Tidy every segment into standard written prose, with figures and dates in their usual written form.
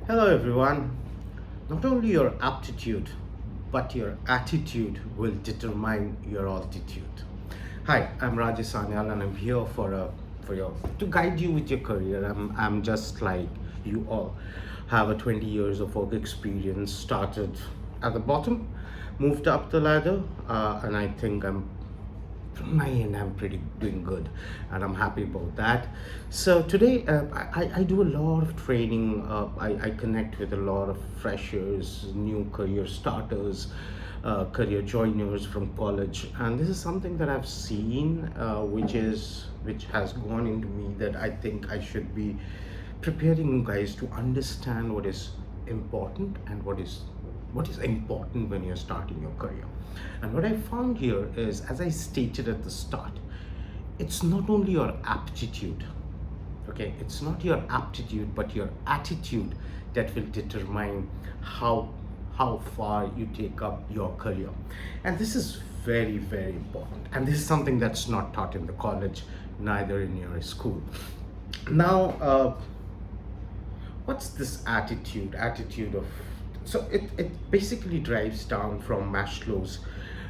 Hello, everyone. Not only your aptitude, but your attitude will determine your altitude. Hi, I'm Rajesh Sanyal, and I'm here to guide you with your career. I'm just like you all. Have a 20 years of work experience. Started at the bottom, moved up the ladder, and I think from my end, I'm pretty doing good, and I'm happy about that. So today, I do a lot of training. I connect with a lot of freshers, new career starters, career joiners from college, and this is something that I've seen, which has gone into me, that I think I should be preparing you guys to understand what is important and what is important when you're starting your career. And what I found here is, as I stated at the start, it's not only your aptitude, okay? It's not your aptitude, but your attitude that will determine how far you take up your career. And this is very, very important. And this is something that's not taught in the college, neither in your school. Now, what's this attitude of, so it basically drives down from Maslow's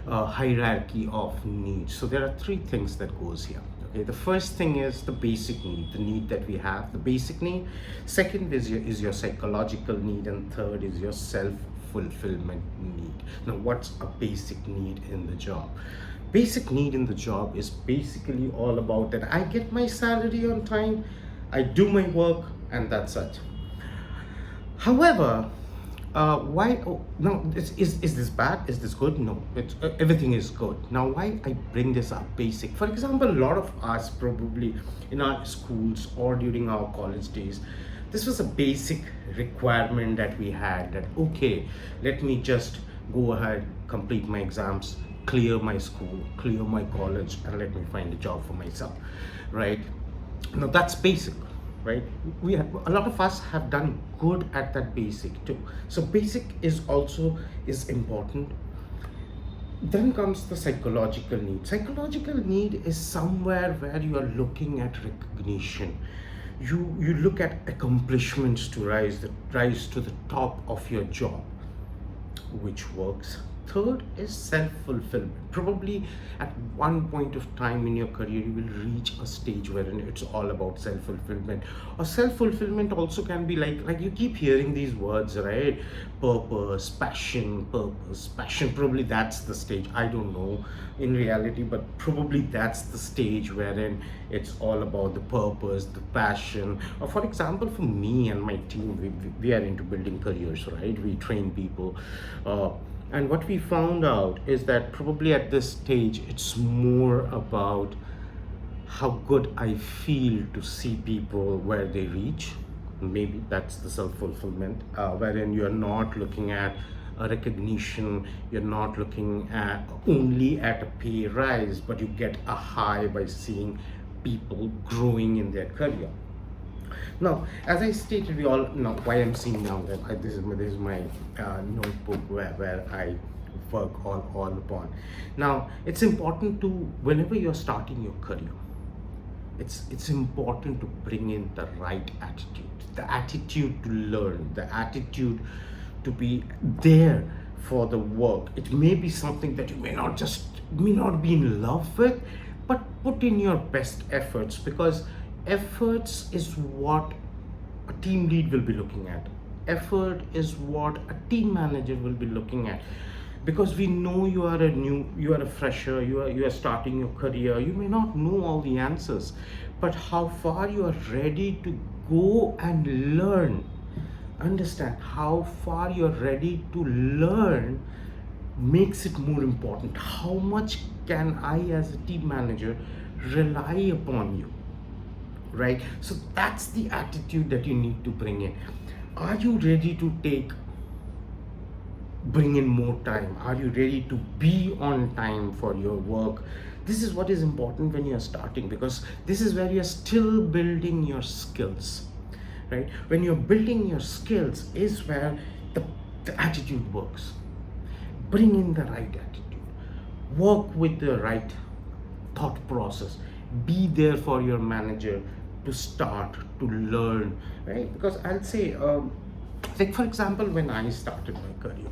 hierarchy of needs. So there are three things that goes here. Okay, the first thing is the basic need, the need that we have, the basic need. Second is your psychological need, and third is your self-fulfillment need. Now, what's a basic need in the job? Basic need in the job is basically all about that I get my salary on time, I do my work, and that's it. However, why? Oh, no, is this bad? Is this good? No, everything is good. Now, why I bring this up? Basic. For example, a lot of us probably in our schools or during our college days, this was a basic requirement that we had. That okay, let me just go ahead, complete my exams, clear my school, clear my college, and let me find a job for myself, right? Now that's basic, right? A lot of us have done good at that basic too. So basic is important. Then comes the psychological need. Psychological need is somewhere where you are looking at recognition. You look at accomplishments to rise to the top of your job, which works. Third is self-fulfillment. Probably at one point of time in your career, you will reach a stage wherein it's all about self-fulfillment. Or self-fulfillment also can be like you keep hearing these words, right? Purpose, passion. Probably that's the stage. I don't know in reality, but probably that's the stage wherein it's all about the purpose, the passion. Or for example, for me and my team, we are into building careers, right? We train people. And what we found out is that probably at this stage, it's more about how good I feel to see people where they reach. Maybe that's the self-fulfillment, wherein you're not looking at a recognition, you're not looking at only at a pay rise, but you get a high by seeing people growing in their career. Now, as I stated, we all know why I'm seeing now that this is my notebook where I work all upon. Now, it's important to, whenever you're starting your career, it's important to bring in the right attitude, the attitude to learn, the attitude to be there for the work. It may be something that you may not be in love with, but put in your best efforts, because efforts is what a team lead will be looking at. Effort is what a team manager will be looking at, because we know you are a fresher, you are starting your career, you may not know all the answers, but how far you are ready to go and learn. Understand how far you're ready to learn makes it more important. How much can I as a team manager rely upon you, right? So that's the attitude that you need to bring in. Are you ready to bring in more time? Are you ready to be on time for your work? This is what is important when you're starting, because this is where you're still building your skills, right? When you're building your skills is where the attitude works. Bring in the right attitude, work with the right thought process, be there for your manager to start to learn, right? Because I'll say Like for example, when I started my career,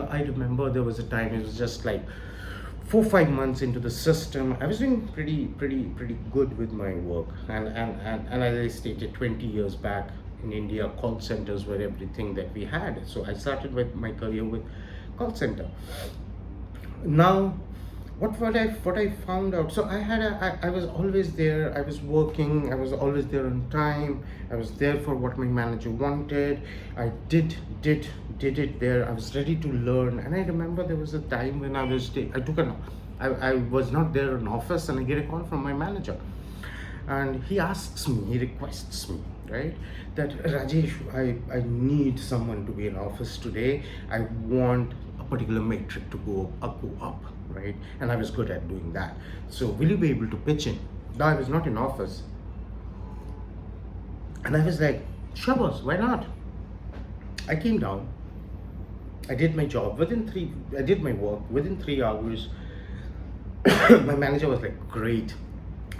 I remember there was a time, it was just like 4 5 months into the system. I was doing pretty good with my work, and as I stated, 20 years back in India, call centers were everything that we had. So I started with my career with call center. Now, what I found out, so I was always there, I was working, I was always there on time, I was there for what my manager wanted. I did it there, I was ready to learn. And I remember there was a time when I was not there in office, and I get a call from my manager, and he requests me, right, that Rajesh, I need someone to be in office today. I want a particular metric to go up, right? And I was good at doing that, so will you be able to pitch in? Now I was not in office, and I was like, sure boss, why not? I came down, I did my job I did my work within 3 hours. My manager was like, great,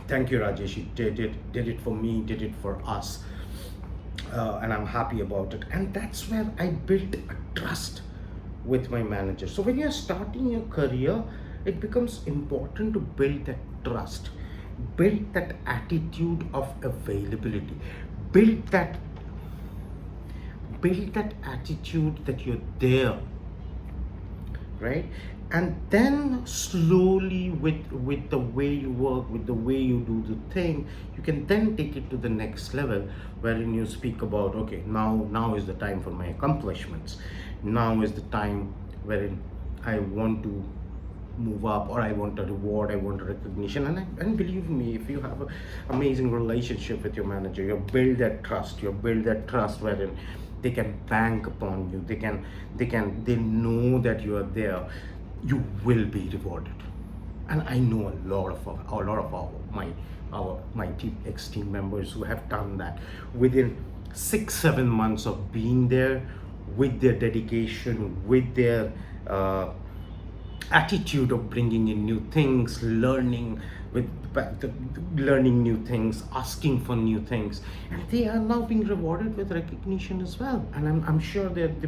thank you Rajesh, you did it for me, did it for us, and I'm happy about it. And that's where I built a trust with my manager. So when you're starting your career, it becomes important to build that trust, build that attitude of availability, build that attitude that you're there, right? And then slowly, with the way you work, with the way you do the thing, you can then take it to the next level, wherein you speak about, okay, now is the time for my accomplishments, now is the time wherein I want to move up, or I want a reward, I want a recognition. And believe me, if you have an amazing relationship with your manager, you build that trust wherein they can bank upon you, they know that you are there, you will be rewarded. And I know a lot of my team members who have done that within 6 7 months of being there, with their dedication, with their attitude of bringing in new things, learning learning new things, asking for new things, and they are now being rewarded with recognition as well. And I'm sure that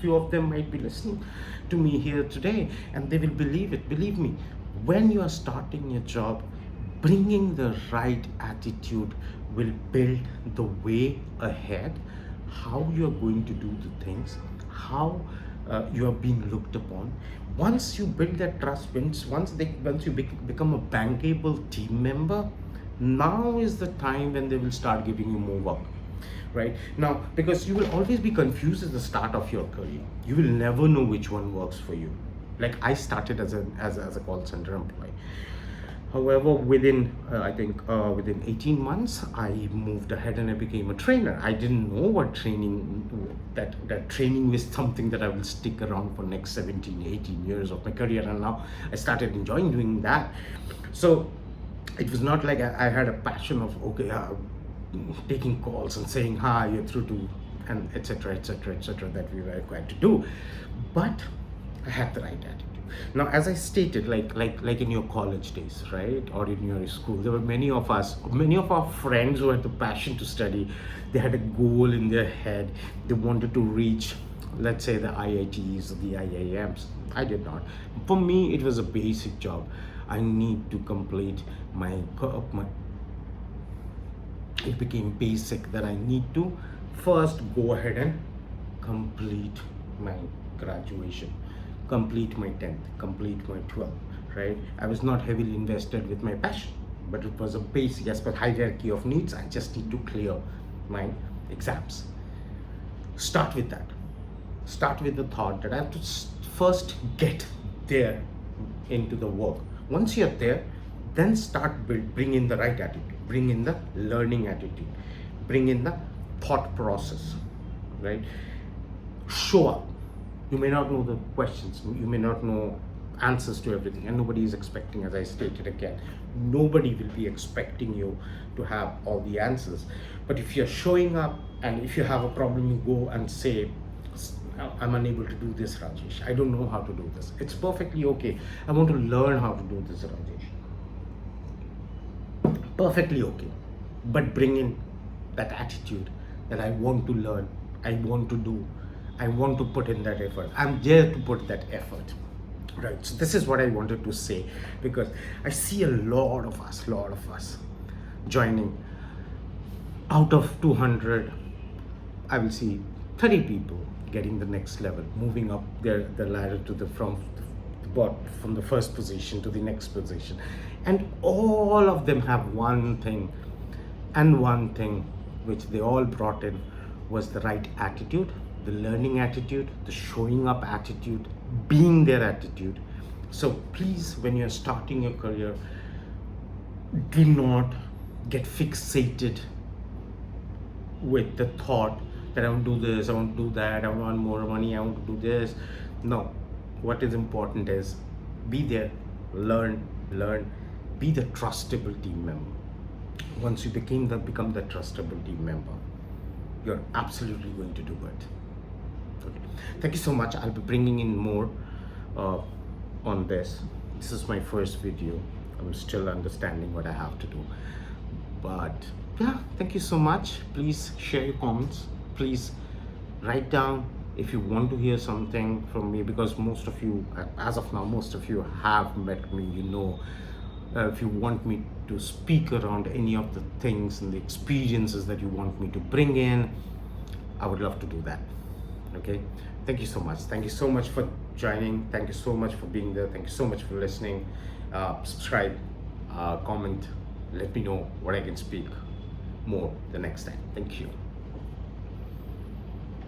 few of them might be listening to me here today, and they will believe it. Believe me, when you are starting your job, bringing the right attitude will build the way ahead, how you are going to do the things, how you are being looked upon. Once you build that trust, once you become a bankable team member, now is the time when they will start giving you more work, right? Now, because you will always be confused at the start of your career, you will never know which one works for you. Like I started as a call center employee. However, within within 18 months, I moved ahead and I became a trainer. I didn't know what that training was something that I will stick around for next 17 18 years of my career, and now I started enjoying doing that. So it was not like I had a passion of, okay, taking calls and saying hi, you're through to, and etc that we were required to do, but I had the right attitude. Now, as I stated, like in your college days, right, or in your school, there were many of our friends who had the passion to study. They had a goal in their head. They wanted to reach, let's say, the IITs or the IIMs. I did not. For me, it was a basic job. I need to complete my. It became basic that I need to first go ahead and complete my graduation, complete my 10th, complete my 12th, right? I was not heavily invested with my passion, but it was a basic, as per hierarchy of needs, I just need to clear my exams. Start with that. Start with the thought that I have to first get there into the work. Once you're there, then bring in the right attitude, bring in the learning attitude, bring in the thought process, right? Show up. You may not know the questions, you may not know answers to everything, and nobody is expecting, as I stated again, nobody will be expecting you to have all the answers. But if you're showing up, and if you have a problem, you go and say, I'm unable to do this, Rajesh, I don't know how to do this. It's perfectly okay. I want to learn how to do this, Rajesh. Perfectly okay. But bring in that attitude that I want to learn, I want to do. I want to put in that effort. I'm there to put that effort. Right. So this is what I wanted to say, because I see a lot of us joining. Out of 200, I will see 30 people getting the next level, moving up the ladder to the from the first position to the next position, and all of them have one thing, and one thing which they all brought in was the right attitude, the learning attitude, the showing up attitude, being their attitude. So please, when you're starting your career, do not get fixated with the thought that I want to do this, I want to do that, I want more money, I want to do this. No, what is important is be there, learn, be the trustable team member. Once you become the trustable team member, you're absolutely going to do it. Okay. Thank you so much. I'll be bringing in more on this. This is my first video. I'm still understanding what I have to do. But yeah, thank you so much. Please share your comments. Please write down if you want to hear something from me, because most of you, as of now, most of you have met me, you know. If you want me to speak around any of the things and the experiences that you want me to bring in, I would love to do that. Okay, thank you so much. Thank you so much for joining. Thank you so much for being there. Thank you so much for listening. Subscribe, comment, let me know what I can speak more the next time. Thank you.